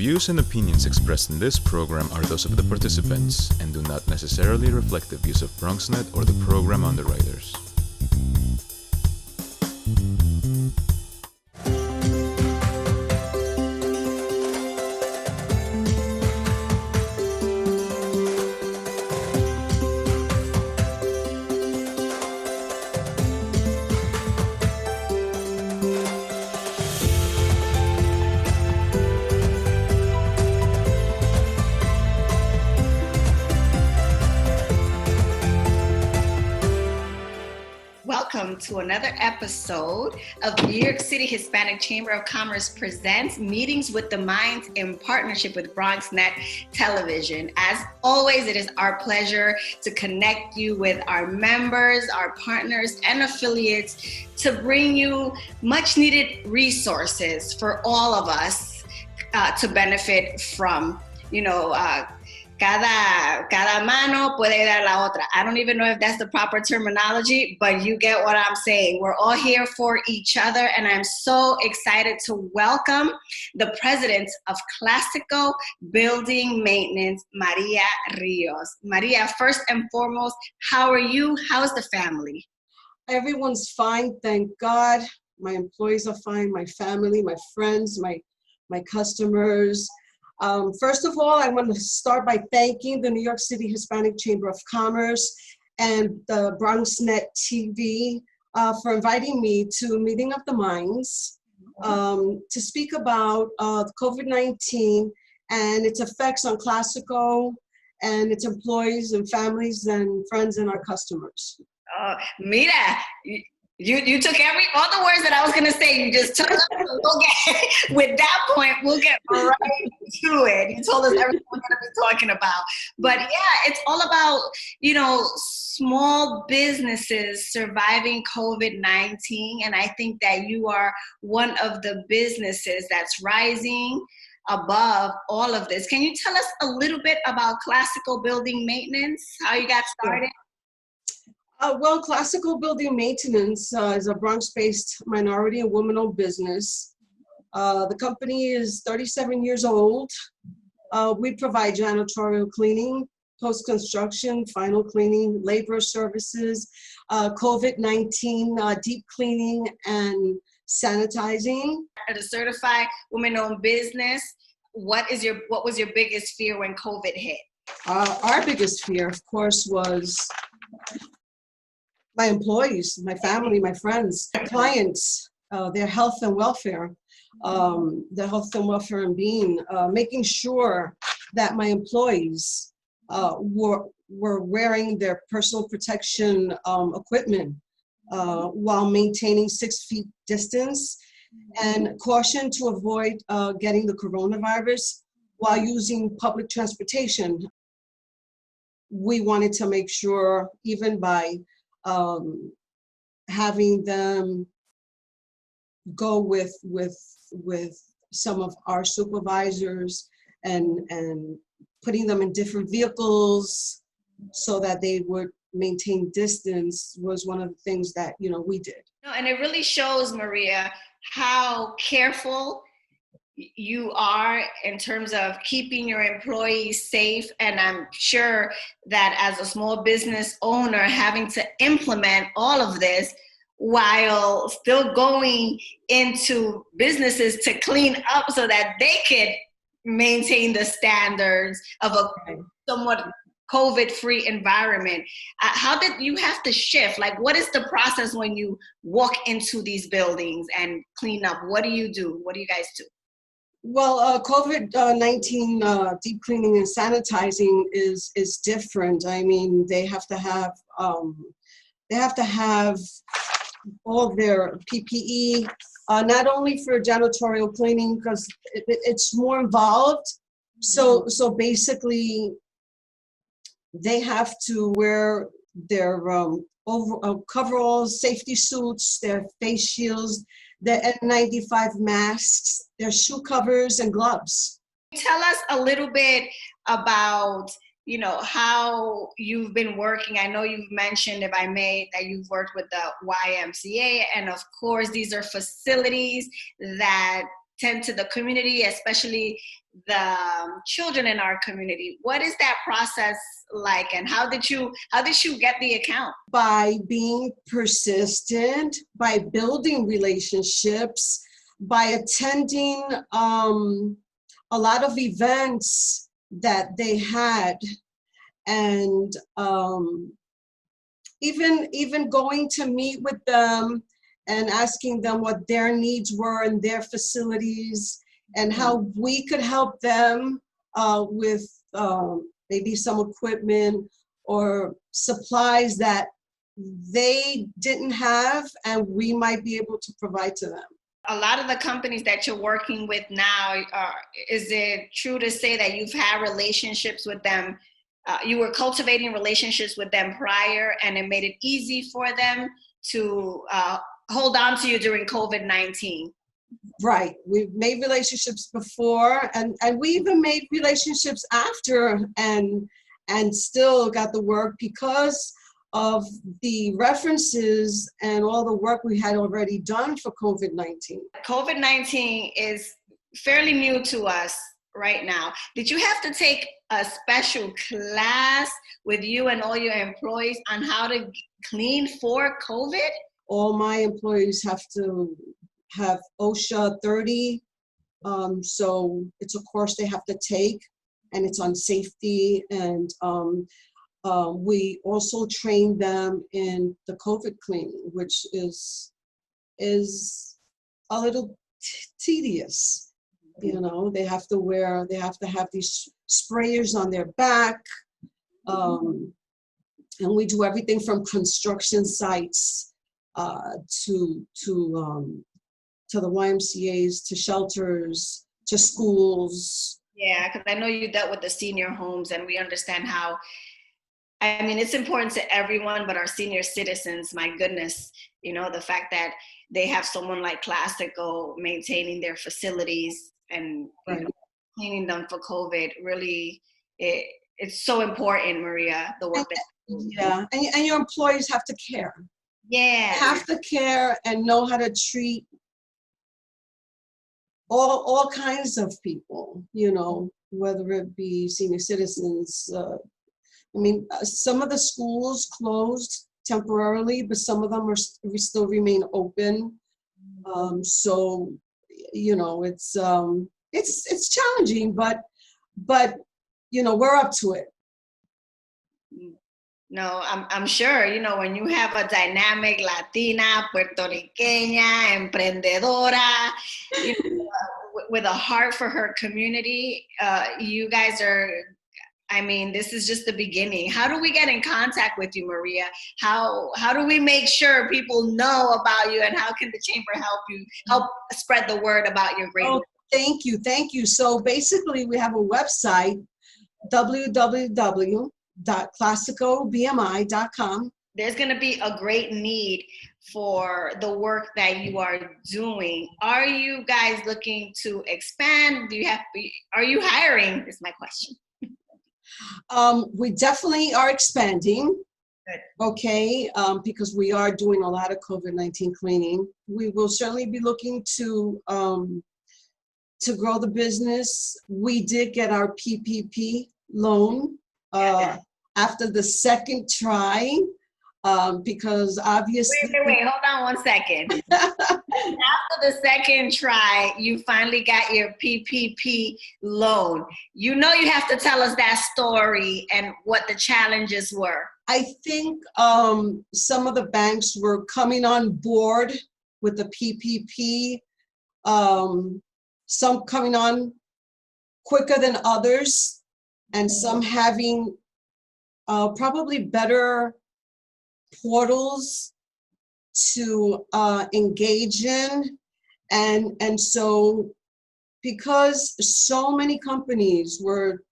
views and opinions expressed in this program are those of the participants and do not necessarily reflect the views of BronxNet or the program underwriters. Welcome to another episode of the New York City Hispanic Chamber of Commerce presents Meetings with the Minds in partnership with BronxNet Television. As always, it is our pleasure to connect you with our members, our partners, and affiliates to bring you much needed resources for all of us to benefit from. Cada mano puede dar la otra. I don't even know if that's the proper terminology, but you get what I'm saying. We're all here for each other, and I'm so excited to welcome the president of Classico Building Maintenance, Maria Rios. Maria, first and foremost, how are you? How's the family? Everyone's fine, thank God. My employees are fine, my family, my friends, my customers. First of all, I want to start by thanking the New York City Hispanic Chamber of Commerce and the BronxNet TV for inviting me to Meeting of the Minds to speak about COVID-19 and its effects on Classico and its employees and families and friends and our customers. Mira, you took all the words that I was going to say. You just took them. With that point, we'll get right to it. You told us everything we're going to be talking about. But yeah, it's all about, small businesses surviving COVID-19. And I think that you are one of the businesses that's rising above all of this. Can you tell us a little bit about Classico Building Maintenance, how you got started? Well, Classico Building Maintenance is a Bronx-based minority and woman-owned business. The company is 37 years old. We provide janitorial cleaning, post-construction, final cleaning, labor services, COVID-19 deep cleaning and sanitizing. As a certified woman-owned business, what was your biggest fear when COVID hit? Our biggest fear, of course, was my employees, my family, my friends, my clients, their health and welfare, and being, making sure that my employees were wearing their personal protection equipment while maintaining 6 feet distance and caution to avoid getting the coronavirus while using public transportation. We wanted to make sure, even by having them go with some of our supervisors and putting them in different vehicles so that they would maintain distance was one of the things that we did. And it really shows, Maria, how careful you are in terms of keeping your employees safe. And I'm sure that as a small business owner, having to implement all of this while still going into businesses to clean up so that they could maintain the standards of a somewhat COVID-free environment. How did you have to shift? Like, what is the process when you walk into these buildings and clean up? What do you do? What do you guys do? Well, COVID-19 deep cleaning and sanitizing is different. I mean, they have to have all their PPE, not only for janitorial cleaning because it's more involved. So basically, they have to wear their coveralls, safety suits, their face shields, their N95 masks, their shoe covers, and gloves. Tell us a little bit about, how you've been working. I know you've mentioned, if I may, that you've worked with the YMCA, and of course, these are facilities that tend to the community, especially the children in our community. What is that process like, and how did you get the account? By being persistent, by building relationships, by attending a lot of events that they had, and even going to meet with them and asking them what their needs were in their facilities and how we could help them with maybe some equipment or supplies that they didn't have and we might be able to provide to them. A lot of the companies that you're working with now, is it true to say that you've had relationships with them? You were cultivating relationships with them prior, and it made it easy for them to hold on to you during COVID-19. Right. We've made relationships before, and we even made relationships after, and still got the work because of the references and all the work we had already done for COVID-19. COVID-19 is fairly new to us right now. Did you have to take a special class with you and all your employees on how to clean for COVID? All my employees have to have OSHA 30. So it's a course they have to take, and it's on safety. And we also train them in the COVID cleaning, which is a little tedious. You know, they have to have these sprayers on their back. And we do everything from construction sites to the YMCAs, to shelters, to schools. Yeah, because I know you dealt with the senior homes, and we understand how, I mean, it's important to everyone, but our senior citizens, my goodness, you know, the fact that they have someone like Classico maintaining their facilities and Right. you know, cleaning them for COVID, really, it's so important, Maria, the work that you do. Yeah, and your employees have to care. Yeah. Have to care and know how to treat all kinds of people, you know, whether it be senior citizens. I mean, some of the schools closed temporarily, but some of them still remain open. So, you know, it's challenging, but you know, we're up to it. No, I'm sure, you know, when you have a dynamic Latina, Puertorriqueña, emprendedora, you know, with a heart for her community, you guys are, I mean, this is just the beginning. How do we get in contact with you, Maria? How do we make sure people know about you, and how can the chamber help spread the word about your great work? Thank you. So basically, we have a website, www.classicobmi.com. There's going to be a great need for the work that you are doing. Are you guys looking to expand? Are you hiring? Is my question. We definitely are expanding. Good. Okay, because we are doing a lot of COVID-19 cleaning. We will certainly be looking to grow the business. We did get our PPP loan after the second try, because obviously— Wait, hold on 1 second. After the second try, you finally got your PPP loan. You know, you have to tell us that story and what the challenges were. I think some of the banks were coming on board with the PPP, some coming on quicker than others, and some having probably better portals to engage in. And so because so many companies were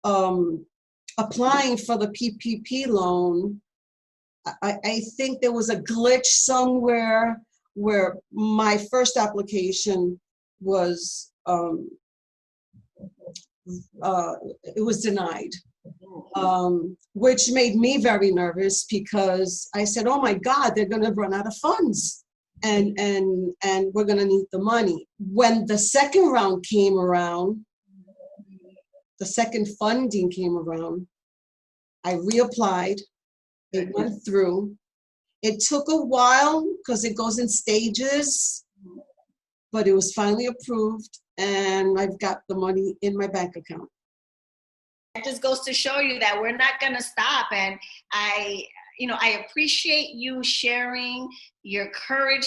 applying for the PPP loan, I think there was a glitch somewhere where my first application was it was denied, which made me very nervous, because I said, oh my God, they're going to run out of funds. and we're gonna need the money. When the second round came around, the second funding came around, I reapplied. It went through. It took a while because it goes in stages, but it was finally approved, and I've got the money in my bank account. It just goes to show you that we're not going to stop. And I appreciate you sharing your courage,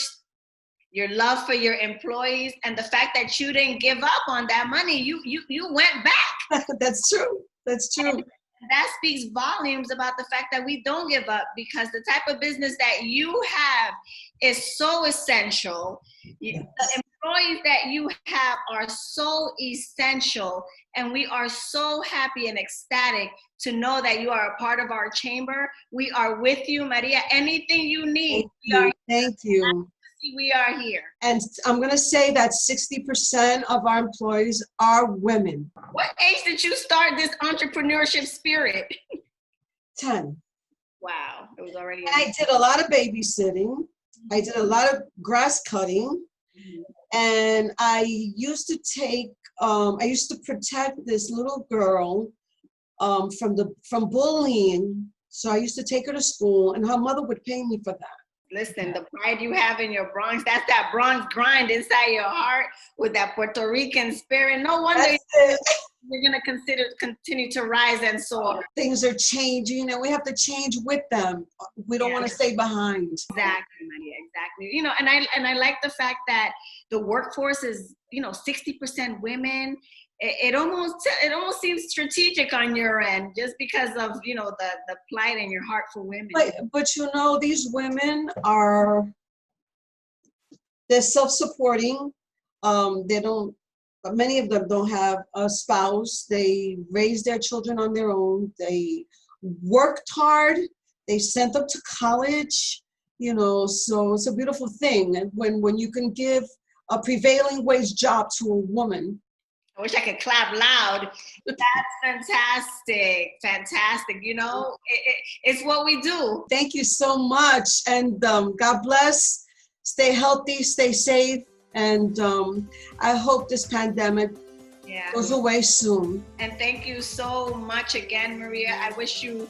your love for your employees, and the fact that you didn't give up on that money. You went back. That's true. That's true. And that speaks volumes about the fact that we don't give up, because the type of business that you have is so essential. Yes. The employees that you have are so essential, and we are so happy and ecstatic to know that you are a part of our chamber. We are with you, Maria. Anything you need, Thank you. We are here. And I'm going to say that 60% of our employees are women. What age did you start this entrepreneurship spirit? 10. Wow, it was already. And I did a lot of babysitting. I did a lot of grass cutting. And I used to protect this little girl from bullying. So I used to take her to school, and her mother would pay me for that. Listen, the pride you have in your Bronx, that's that Bronx grind inside your heart with that Puerto Rican spirit. No wonder you're going to continue to rise and soar. Things are changing, and we have to change with them. We don't want to stay behind. Exactly, Maria, exactly. And I like the fact that the workforce is, 60% women. It almost seems strategic on your end, just because of the plight in your heart for women. But these women they're self-supporting. Many of them don't have a spouse. They raise their children on their own. They worked hard. They sent them to college. So it's a beautiful thing. And when you can give a prevailing wage job to a woman. I wish I could clap loud. That's fantastic. Fantastic. It's what we do. Thank you so much. And God bless. Stay healthy, stay safe. And I hope this pandemic goes away soon. And thank you so much again, Maria. I wish you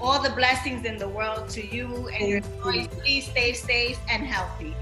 all the blessings in the world to you and your employees. Please stay safe and healthy.